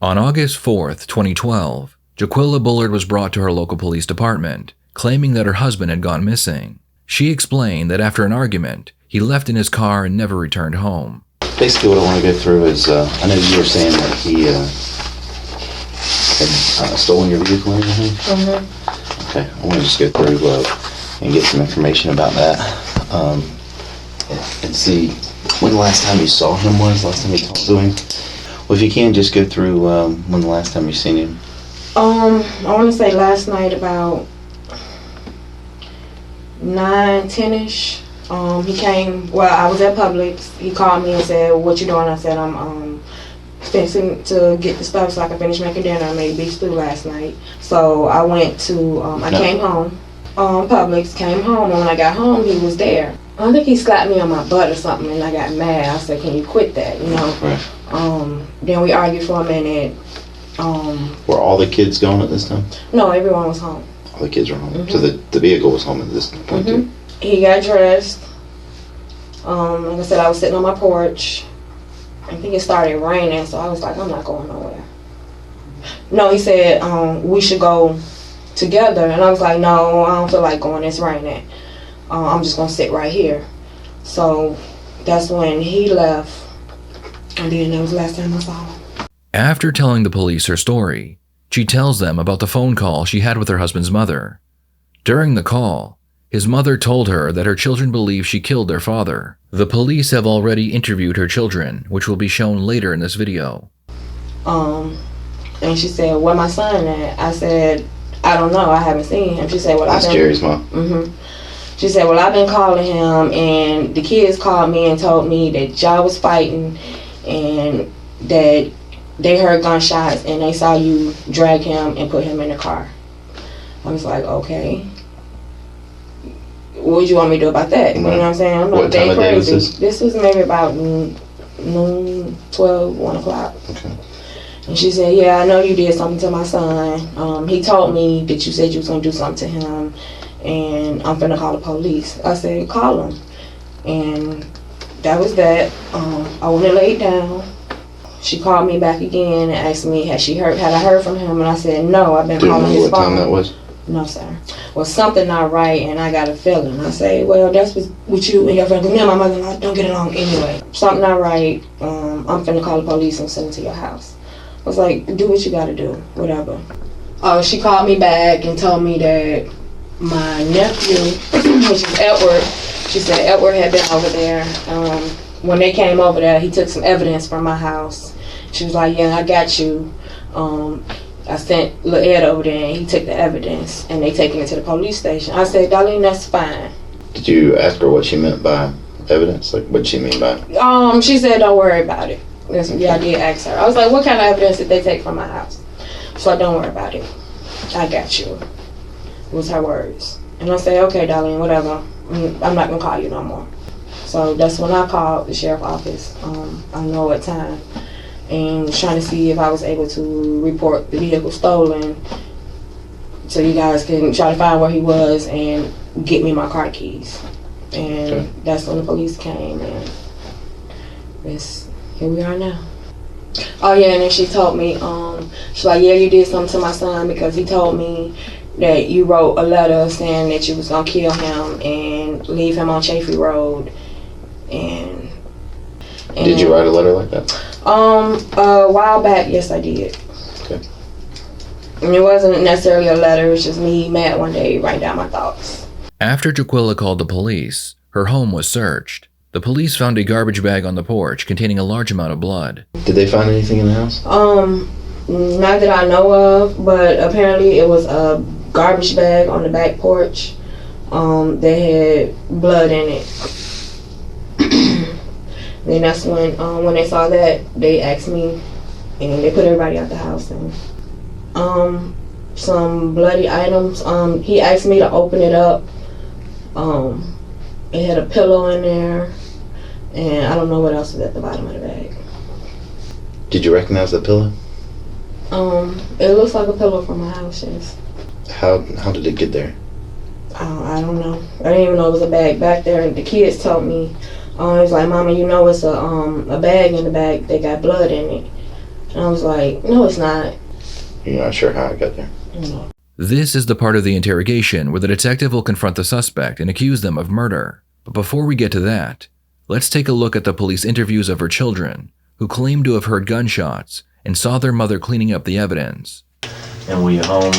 On August 4th, 2012, Jaquilla Bullard was brought to her local police department, claiming that her husband had gone missing. She explained that after an argument, he left in his car and never returned home. Basically what I want to go through is, I know you were saying that he had stolen your vehicle and everything? Mm-hmm. Okay, I want to just go through and get some information about that, and see when the last time you saw him was, last time you talked to him. Well, if you can, just go through when the last time you seen him. I want to say last night about 9-10ish. He came, well, I was at Publix. He called me and said, "What you doing?" I said, "I'm fixing to get the stuff so I can finish making dinner. I made beef stew last night." So I went to, came home, Publix, came home, and when I got home, he was there. I think he slapped me on my butt or something, and I got mad. I said, "Can you quit that?" You know. Right. Then we argued for a minute. Were all the kids gone at this time? No, everyone was home. All the kids were home. Mm-hmm. So the vehicle was home at this point too? He got dressed. Like I said, I was sitting on my porch. I think it started raining, so I was like, I'm not going nowhere. No, he said, we should go together. And I was like, no, I don't feel like going, it's raining. I'm just going to sit right here. So that's when he left. And then that was the last time I saw him. After telling the police her story, she tells them about the phone call she had with her husband's mother. During the call, his mother told her that her children believe she killed their father. The police have already interviewed her children, which will be shown later in this video. And she said, "Where my son at?" I said, "I don't know. I haven't seen him." She said, "Well, That's Jerry's mom." Mm-hmm. She said, "Well, I've been calling him, and the kids called me and told me that y'all was fighting, and that they heard gunshots, and they saw you drag him and put him in the car." I was like, "Okay. What would you want me to do about that?" You know what I'm saying? I'm What time of day was this? This was maybe about noon, 12, 1 o'clock. Okay. And she said, "Yeah, I know you did something to my son. He told me that you said you was going to do something to him, and I'm finna call the police." I said, "Call him." And that was that. I went and laid down. She called me back again and asked me, had I heard from him? And I said, "No, I've been calling his phone." Do you remember what time that was? "No, sir." "Well, something not right, and I got a feeling." I say, "Well, that's with you and your friend. Me and my mother don't get along anyway. Something not right. I'm finna call the police and send them to your house." I was like, "Do what you gotta do, whatever." She called me back and told me that my nephew, which is Edward, she said Edward had been over there. When they came over there, he took some evidence from my house. She was like, "Yeah, I got you. I sent Lil Ed over there and he took the evidence and they taking it to the police station." I said, "Darlene, that's fine." Did you ask her what she meant by evidence? Like, what did she mean by it? She said, "Don't worry about it." Yeah, I did ask her. I was like, "What kind of evidence did they take from my house?" She's like, "Don't worry about it. I got you." Was her words. And I said, "Okay, Darlene, whatever. I'm not going to call you no more." So that's when I called the sheriff's office. I don't know what time. And was trying to see if I was able to report the vehicle stolen so you guys can try to find where he was and get me my car keys. And okay. That's when the police came, and here we are now. Oh yeah, and then she told me, she's like, "Yeah, you did something to my son because he told me that you wrote a letter saying that you was gonna kill him and leave him on Chafee Road." And did you write a letter like that? A while back, yes, I did. Okay. And it wasn't necessarily a letter. It was just me mad one day writing down my thoughts. After Jaquilla called the police, her home was searched. The police found a garbage bag on the porch containing a large amount of blood. Did they find anything in the house? Not that I know of, but apparently it was a garbage bag on the back porch that had blood in it. Then that's when they saw that, they asked me, and they put everybody out the house. And some bloody items. He asked me to open it up. It had a pillow in there, and I don't know what else was at the bottom of the bag. Did you recognize the pillow? It looks like a pillow from my house, yes. How did it get there? I don't know. I didn't even know it was a bag back there. And the kids told me, it was like, "Mama, you know it's a bag in the bag that got blood in it." And I was like, no, it's not. You're not sure how I got there? No. This is the part of the interrogation where the detective will confront the suspect and accuse them of murder. But before we get to that, let's take a look at the police interviews of her children, who claim to have heard gunshots and saw their mother cleaning up the evidence. And were you home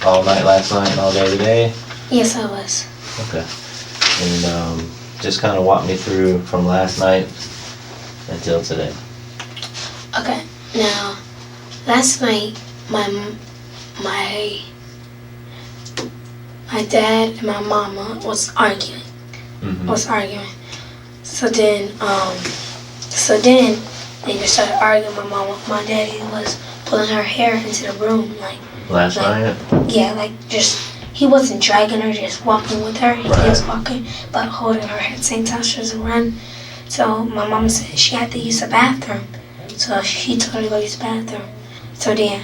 all night last night and all day today? Yes, I was. Okay. And just kind of walk me through from last night until today. Okay. Now, last night, my dad and my mama was arguing. So then they just started arguing. My daddy was pulling her hair into the room, like Last night? Yeah, like just he wasn't dragging her, just walking with her. He Right. was walking, but holding her at the same time she was run. So my mom said she had to use the bathroom. So she told her to go use the bathroom. So then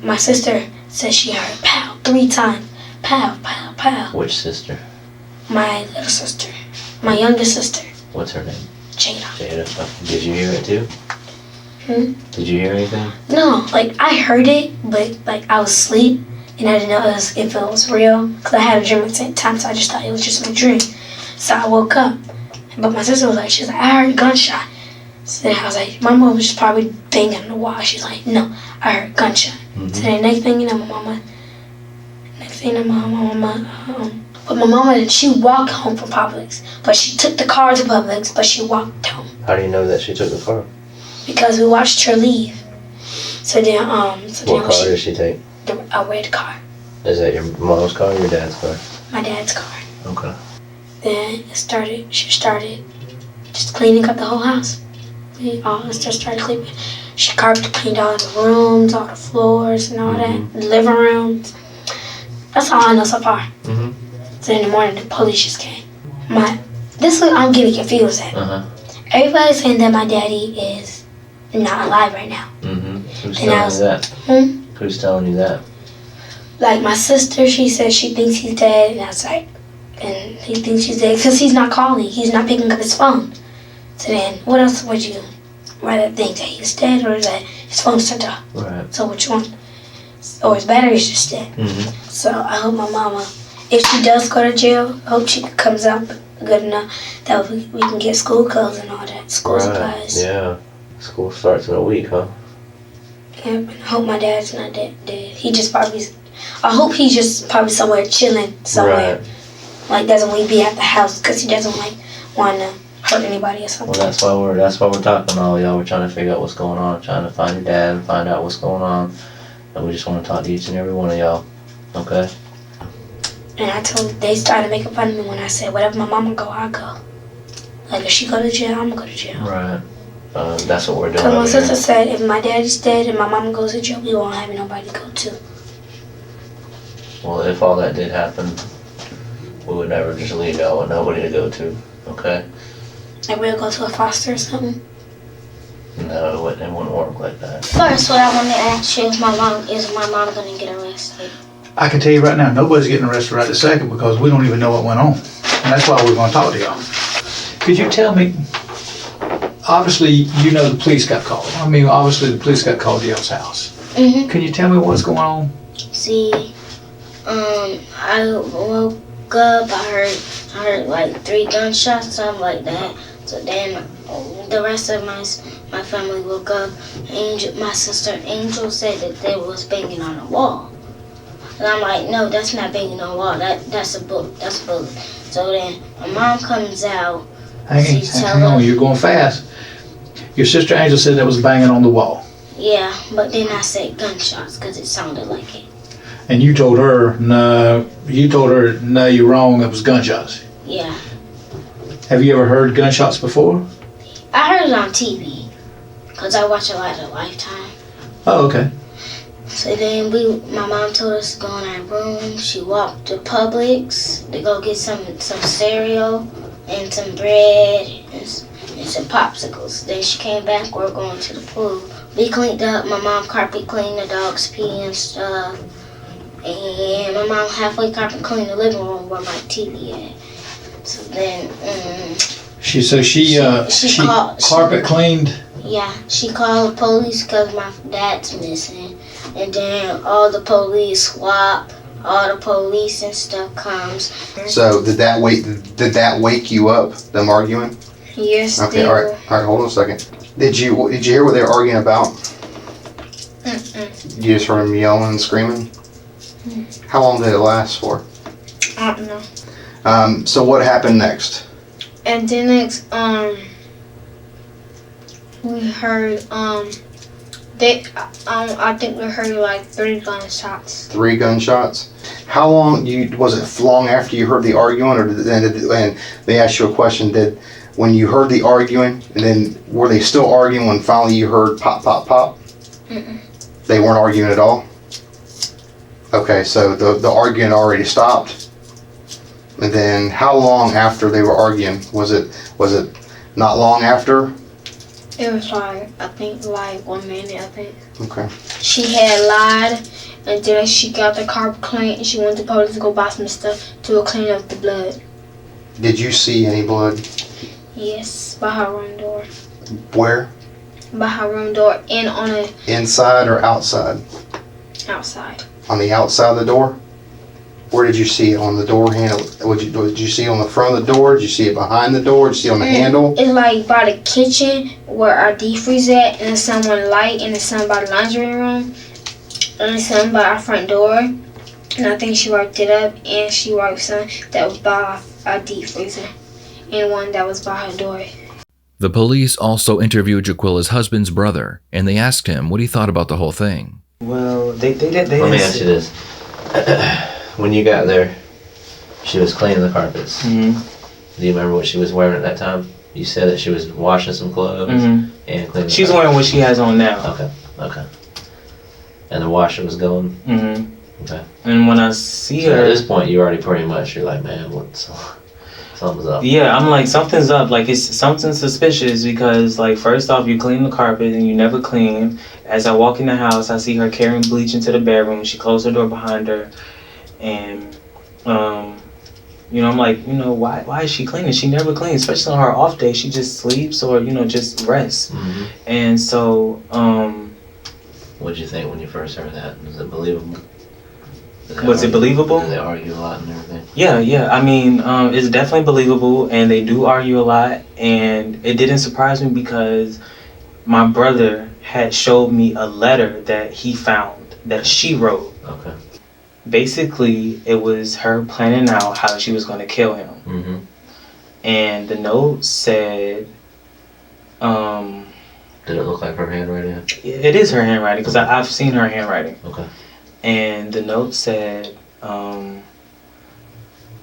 my sister said she heard pow 3 times. Pow, pow, pow. Which sister? My little sister. My youngest sister. What's her name? Jada. Jada. Did you hear it too? Did you hear anything? No, like I heard it, but like I was asleep and I didn't know if it was real. Cause I had a dream at the same time, so I just thought it was just my dream. So I woke up, but my sister was like, she's like, I heard a gunshot. So then I was like, my mom was just probably banging on the wall. She's like, no, I heard a gunshot. So then next thing you know, my mama, but my mama, she walked home from Publix, but she took the car to Publix, but she walked home. How do you know that she took the car? Because we watched her leave. So then, What car did she take? A red car. Is that your mom's car or your dad's car? My dad's car. Okay. Then she started just cleaning up the whole house. We all just started cleaning. She carpet cleaned all the rooms, all the floors and all that, the living rooms. That's all I know so far. So in the morning, the police just came. This is what I'm getting confused at. Everybody's saying that my daddy is not alive right now. Who's telling you that? Who's telling you that? Like my sister, she said she thinks he's dead, and I was like, and he thinks he's dead because he's not calling, he's not picking up his phone. So then, what else would you rather think, that he's dead or that his phone's turned off? Right. So which one? Or his battery's just dead. So I hope my mama, if she does go to jail, I hope she comes out good enough that we can get school clothes and all that, school supplies. Yeah. School starts in a week, huh? Yeah, but I hope my dad's not dead. He just probably, I hope he's just probably somewhere chilling somewhere. Right. Like doesn't want to be at the house because he doesn't like want to hurt anybody or something. Well, that's why we're talking to all y'all. We're trying to figure out what's going on, trying to find your dad and find out what's going on. And we just want to talk to each and every one of y'all. Okay? And they started making fun of me when I said, whatever my mama go, I'll go. Like if she go to jail, I'm gonna go to jail. Right. That's what we're doing. Because my over sister here. said if my daddy's dead and my mama goes to jail, we won't have nobody to go to. Well, if all that did happen, we would never just leave y'all with nobody to go to. Okay? Like we'll go to a foster or something. No, it wouldn't work like that. First, what I want to ask you is my mom going to get arrested? I can tell you right now, nobody's getting arrested right this second because we don't even know what went on. And that's why we're going to talk to y'all. Could you tell me, obviously you know the police got called. I mean, obviously the police got called to y'all's house. Can you tell me what's going on? See, I woke up, I heard like 3 gunshots, something like that. So then the rest of my family woke up. My sister Angel said that they was banging on the wall. And I'm like, no, that's not banging on the wall. That's a bullet. That's a bullet. So then my mom comes out. Hang on, you're going fast. Your sister Angel said that was banging on the wall. Yeah, but then I said gunshots because it sounded like it. And you told her, no, you're wrong, it was gunshots. Yeah. Have you ever heard gunshots before? I heard it on TV because I watch a lot of Lifetime. Oh, okay. So then my mom told us to go in our room. She walked to Publix to go get some cereal and some bread and some popsicles. Then she came back. We're going to the pool. We cleaned up. My mom carpet cleaned the dog's pee and stuff. And my mom halfway carpet cleaned the living room where my TV at. So then, She carpet cleaned Yeah, she called the police because my dad's missing. And then all the police swap, all the police and stuff comes. So did that wake you up, them arguing? Yes, Okay, they all were. right, hold on a second. Did you hear what they were arguing about? Mm-mm. You just heard them yelling and screaming? How long did it last for? I don't know. So what happened next? And then next, we heard, I think we heard like 3 gunshots. 3 gunshots? How long, was it long after you heard the arguing, or and they asked you a question, when you heard the arguing, and then were they still arguing when finally you heard pop, pop, pop? Mm-mm. They weren't arguing at all? Okay, so the arguing already stopped. And then how long after they were arguing? Was it not long after? It was like, I think like 1 minute, I think. Okay. She had lied, and then she got the car clean, and she went to the police to go buy some stuff to clean up the blood. Did you see any blood? Yes, by her room door. Where? By her room door and on the Inside or outside? outside. On the outside of the door? Where did you see it? On the door handle? Did you see it on the front of the door? Did you see it behind the door? Did you see it on the handle? It's like by the kitchen where our deep freeze at, and there's some one light, and there's some by the laundry room, and there's some by our front door. And I think she wiped it up, and she wiped some that was by our deep freezer, and one that was by her door. The police also interviewed Jaquilla's husband's brother, and they asked him what he thought about the whole thing. Well, they Let me ask you this. When you got there, she was cleaning the carpets. Mm-hmm. Do you remember what she was wearing at that time? You said that she was washing some clothes and cleaning. She's wearing what she has on now. Okay. And the washer was going? Mm-hmm. Okay. And when I see So her... at this point, you already pretty much, you're like, man, something's up. Yeah, I'm like, something's up. Like, it's something suspicious because, like, first off, you clean the carpet and you never clean. As I walk in the house, I see her carrying bleach into the bedroom. She closed her door behind her. And, you know, I'm like, you know, why is she cleaning? She never cleans, especially on her off day. She just sleeps or, you know, just rests. Mm-hmm. And so, What did you think when you first heard that? Was it believable? Was it believable? Did they argue a lot and everything? Yeah. I mean, it's definitely believable, and they do argue a lot. And it didn't surprise me because my brother had showed me a letter that he found that she wrote. Okay. Basically, it was her planning out how she was going to kill him. Mm-hmm. And the note said, Did it look like her handwriting? it is her handwriting because I've seen her handwriting. Okay. And the note said,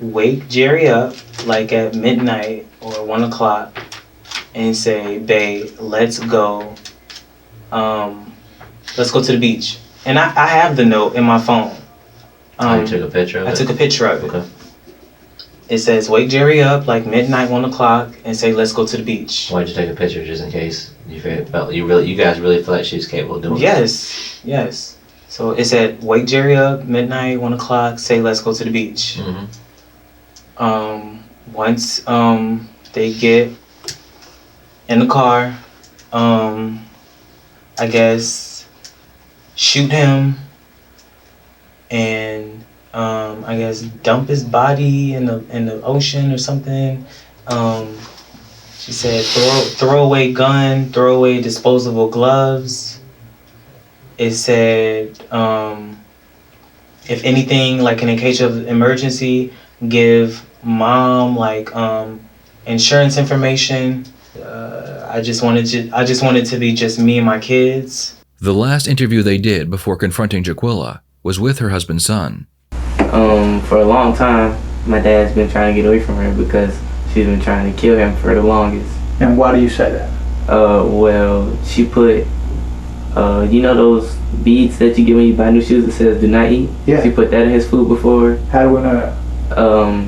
wake Jerry up like at midnight or 1 o'clock and say, babe, let's go. Let's go to the beach. And I have the note in my phone. You took a picture of it? I took a picture of it. Okay. It says, wake Jerry up like midnight, 1 o'clock and say, let's go to the beach. Why'd you take a picture, just in case you guys really feel like she's capable of doing it? Yes. So it said, wake Jerry up, midnight, 1 o'clock, say, let's go to the beach. Mm-hmm. Once they get in the car, I guess, shoot him and I guess dump his body in the ocean or something. She said throw away gun, throw away disposable gloves. It said if anything, like in a case of emergency, give mom like insurance information. I just wanted to be just me and my kids. The last interview they did before confronting Jaquilla was with her husband's son. For a long time, my dad's been trying to get away from her because she's been trying to kill him for the longest. And why do you say that? Well, she put, you know those beads that you get when you buy new shoes that says "Do not eat"? Yeah. She put that in his food before. How do we know that?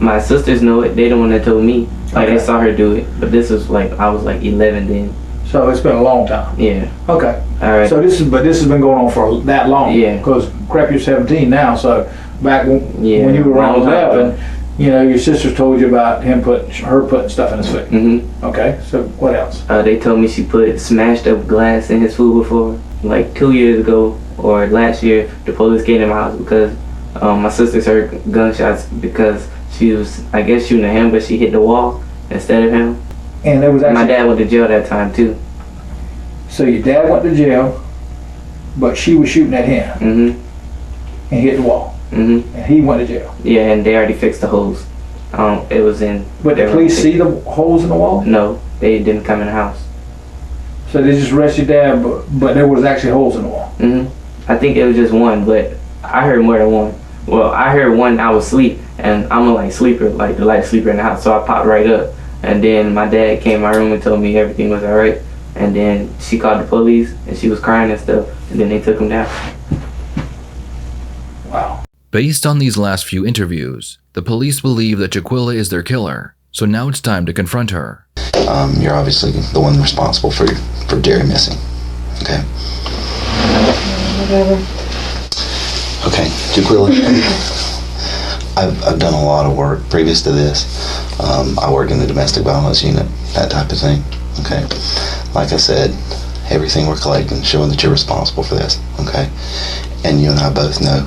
My sisters know it. They the one that told me. Like, Okay. they saw her do it. But this was like, I was like 11 then. So it's been a long time. Yeah. Okay. All right. So this has been going on for that long. Yeah. Because crap, you're 17 now. So back when you were around long time 11, You know, your sisters told you about her putting stuff in his food. Mm-hmm. Okay, so what else? They told me she put smashed up glass in his food before. Like 2 years ago or last year, the police came to my house because my sisters heard gunshots because she was, I guess, shooting at him, but she hit the wall instead of him. And there was actually, my dad went to jail that time too. So your dad went to jail, but she was shooting at him Mm-hmm. and hit the wall. Mm-hmm. And he went to jail. Yeah, and they already fixed the holes. It was in. But the police see the holes in the wall? No, they didn't come in the house. So they just arrested your dad, but there was actually holes in the wall. Mm-hmm. I think it was just one, but I heard more than one. Well, I heard one. I was asleep, and I'm a light sleeper, like the light sleeper in the house. So I popped right up, and then my dad came in my room and told me everything was alright. And then she called the police, and she was crying and stuff. And then they took him down. Wow. Based on these last few interviews, the police believe that Jaquilla is their killer, so now it's time to confront her. You're obviously the one responsible for Jerry missing. Okay. Whatever. Okay, Jaquilla. I've done a lot of work previous to this. I work in the domestic violence unit, that type of thing. Okay. Like I said, everything we're collecting showing that you're responsible for this. Okay. And you and I both know,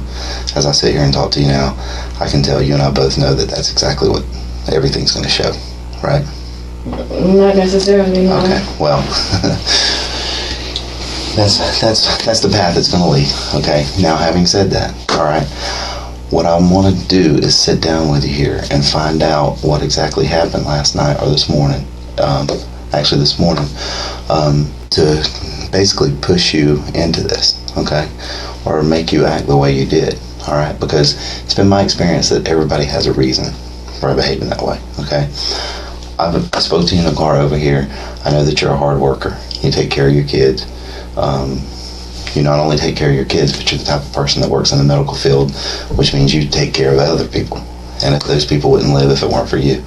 as I sit here and talk to you now, I can tell you and I both know that that's exactly what everything's going to show, right? Not necessarily, no. Okay, well, that's the path it's going to lead. Okay, now having said that, all right, what I want to do is sit down with you here and find out what exactly happened last night or this morning, actually this morning, to basically push you into this, okay, or make you act the way you did, all right, because it's been my experience that everybody has a reason for behaving that way, okay. I spoke to you in the car over here. I know that you're a hard worker. You take care of your kids. You not only take care of your kids, but you're the type of person that works in the medical field, which means you take care of other people. And if those people wouldn't live if it weren't for you.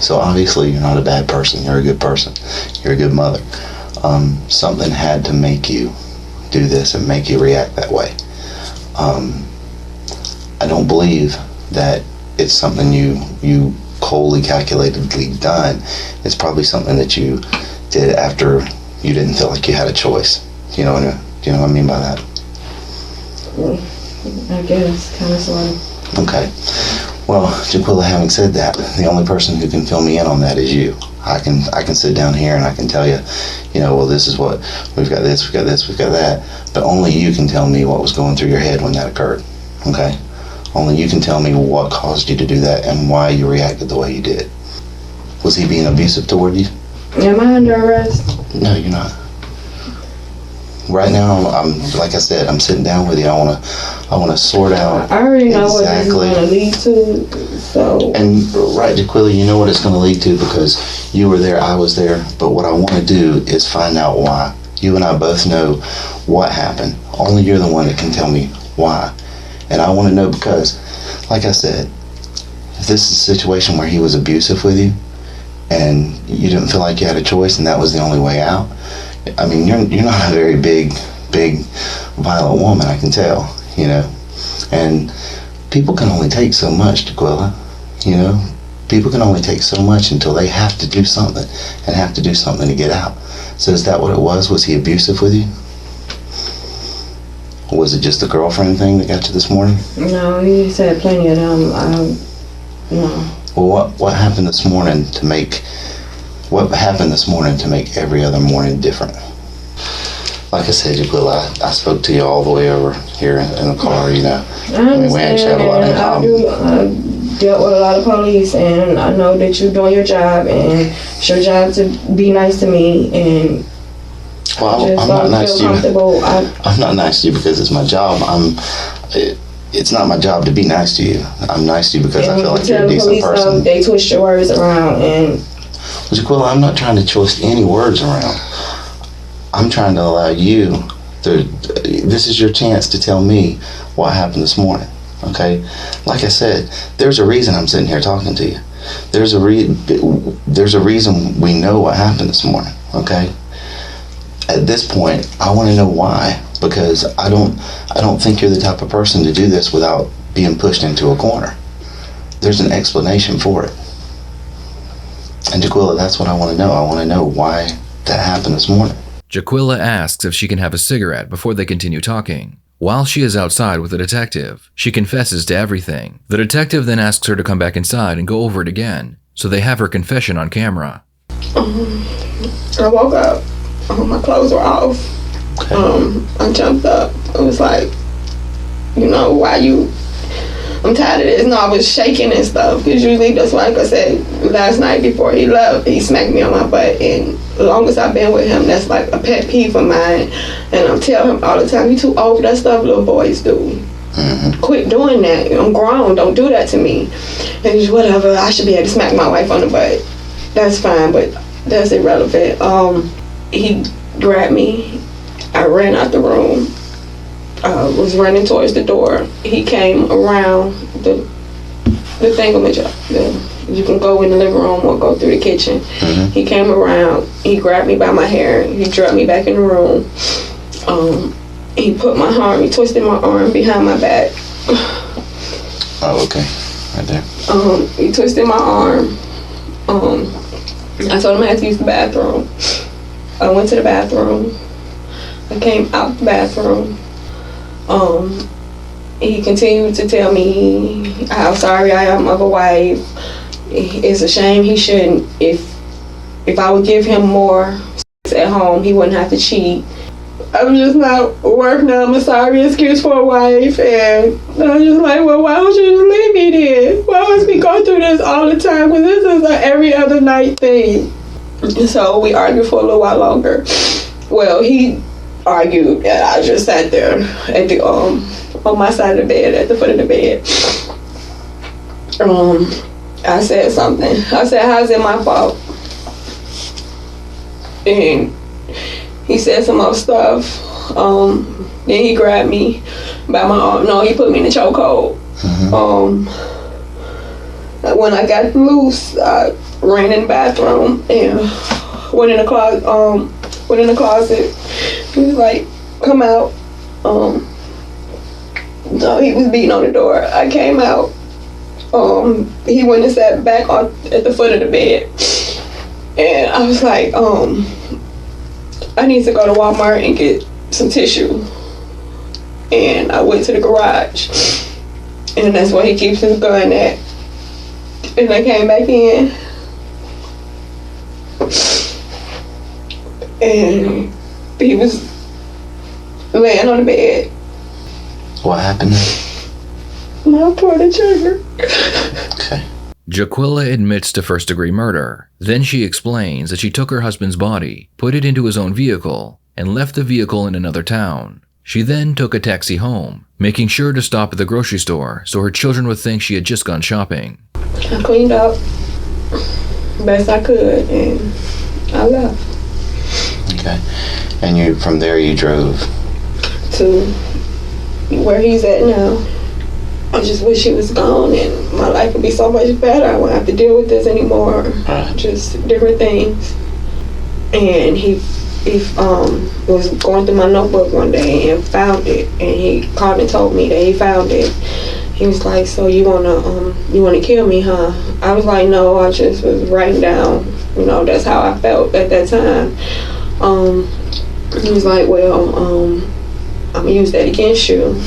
So obviously you're not a bad person. You're a good person. You're a good mother. Something had to make you do this and make you react that way. I don't believe that it's something you coldly calculatedly done. It's probably something that you did after you didn't feel like you had a choice. Do you know what I mean by that? I guess, kind of, sort of. Okay. Well, Jaquilla, having said that, the only person who can fill me in on that is you. I can sit down here and I can tell you, well, this is what we've got. This, we've got this, we've got that. But only you can tell me what was going through your head when that occurred. Okay. Only you can tell me what caused you to do that and why you reacted the way you did. Was he being abusive toward you? Am I under arrest? No, you're not. Right now, I'm like I said, I'm sitting down with you. I want to sort out. I already know what this is going to lead to. So. And right, Jaquilla, you know what it's going to lead to because you were there, I was there. But what I want to do is find out why. You and I both know what happened. Only you're the one that can tell me why. And I want to know because, like I said, if this is a situation where he was abusive with you and you didn't feel like you had a choice and that was the only way out, I mean, you're not a very big, violent woman, I can tell, And people can only take so much, Jaquilla, People can only take so much until they have to do something and have to do something to get out. So is that what it was? Was he abusive with you? Or was it just the girlfriend thing that got you this morning? No, he said plenty of them. No. Well, what happened this morning to make every other morning different? Like I said, Jaquilla, I spoke to you all the way over here in the car, I understand, we actually have a lot in common. I dealt with a lot of police, and I know that you're doing your job, and it's your job to be nice to me, and well, I'm not nice to you. I'm not nice to you because it's my job. It's not my job to be nice to you. I'm nice to you because I feel like you're a decent person. They twist your words around, and Jaquilla, I'm not trying to twist any words around. I'm trying to allow you this is your chance to tell me what happened this morning, okay? Like I said, there's a reason I'm sitting here talking to you. There's a reason we know what happened this morning, okay? At this point, I want to know why, because I don't think you're the type of person to do this without being pushed into a corner. there's an explanation for it. And Jaquilla, that's what I want to know. I want to know why that happened this morning. Jaquilla asks if she can have a cigarette before they continue talking. While she is outside with the detective, she confesses to everything. The detective then asks her to come back inside and go over it again, so they have her confession on camera. I woke up, my clothes were off. I jumped up. I was like, I'm tired of this. No, I was shaking and stuff, because usually that's like I said last night before he left, he smacked me on my butt, and as long as I've been with him, that's like a pet peeve of mine, and I'm telling him all the time, you too old for that stuff little boys do. Quit doing that. I'm grown, don't do that to me. And he's whatever, I should be able to smack my wife on the butt. That's fine, but that's irrelevant. He grabbed me, I ran out the room. Was running towards the door. He came around the thingamajig. You can go in the living room or go through the kitchen. He came around. He grabbed me by my hair. He dragged me back in the room. He twisted my arm behind my back. Oh, okay. Right there. He twisted my arm. I told him I had to use the bathroom. I went to the bathroom. I came out the bathroom. He continued to tell me how sorry I am of a wife. It's a shame he shouldn't. If I would give him more at home, he wouldn't have to cheat. I'm just not working now. I'm a sorry excuse for a wife, and I'm just like, well, why don't you just leave me then? Why must we go through this all the time? Because this is an every other night thing. So we argued for a little while longer. Well, he argued, and I just sat there at the on my side of the bed, at the foot of the bed. I said something. I said, how's it my fault? And he said some more stuff. Then he grabbed me by my arm. No, he put me in a chokehold. When I got loose, I ran in the bathroom and went in the closet. He was like, come out. No, he was beating on the door. I came out. He went and sat back at the foot of the bed. And I was like, I need to go to Walmart and get some tissue. And I went to the garage. And that's where he keeps his gun at. And I came back in. And he was laying on the bed. What happened? I pulled the trigger. Okay. Jaquilla admits to first-degree murder. Then she explains that she took her husband's body, put it into his own vehicle, and left the vehicle in another town. She then took a taxi home, making sure to stop at the grocery store so her children would think she had just gone shopping. I cleaned up best I could, and I left. Okay. And from there you drove to where he's at now. I just wish he was gone and my life would be so much better. I wouldn't have to deal with this anymore. Just different things. And he was going through my notebook one day and found it, and he called and told me that he found it. He was like, so you wanna kill me, huh? I was like, no, I just was writing down, that's how I felt at that time. He was like, well, I'm gonna use that against you.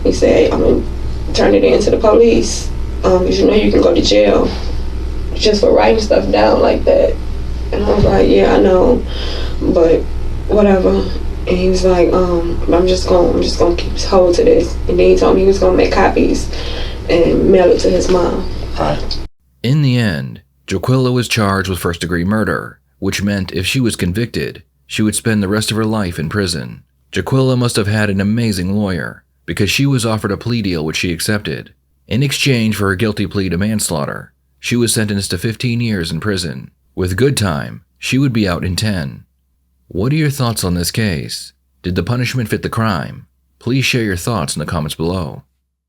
He said, I'm gonna turn it in to the police, because you can go to jail just for writing stuff down like that. And I was like, yeah, I know, but whatever. And he was like, I'm just gonna keep hold to this. And then he told me he was gonna make copies and mail it to his mom. Right. In the end, Jaquilla was charged with first-degree murder, which meant if she was convicted, she would spend the rest of her life in prison. Jaquilla must have had an amazing lawyer, because she was offered a plea deal which she accepted. In exchange for her guilty plea to manslaughter, she was sentenced to 15 years in prison. With good time, she would be out in 10. What are your thoughts on this case? Did the punishment fit the crime? Please share your thoughts in the comments below.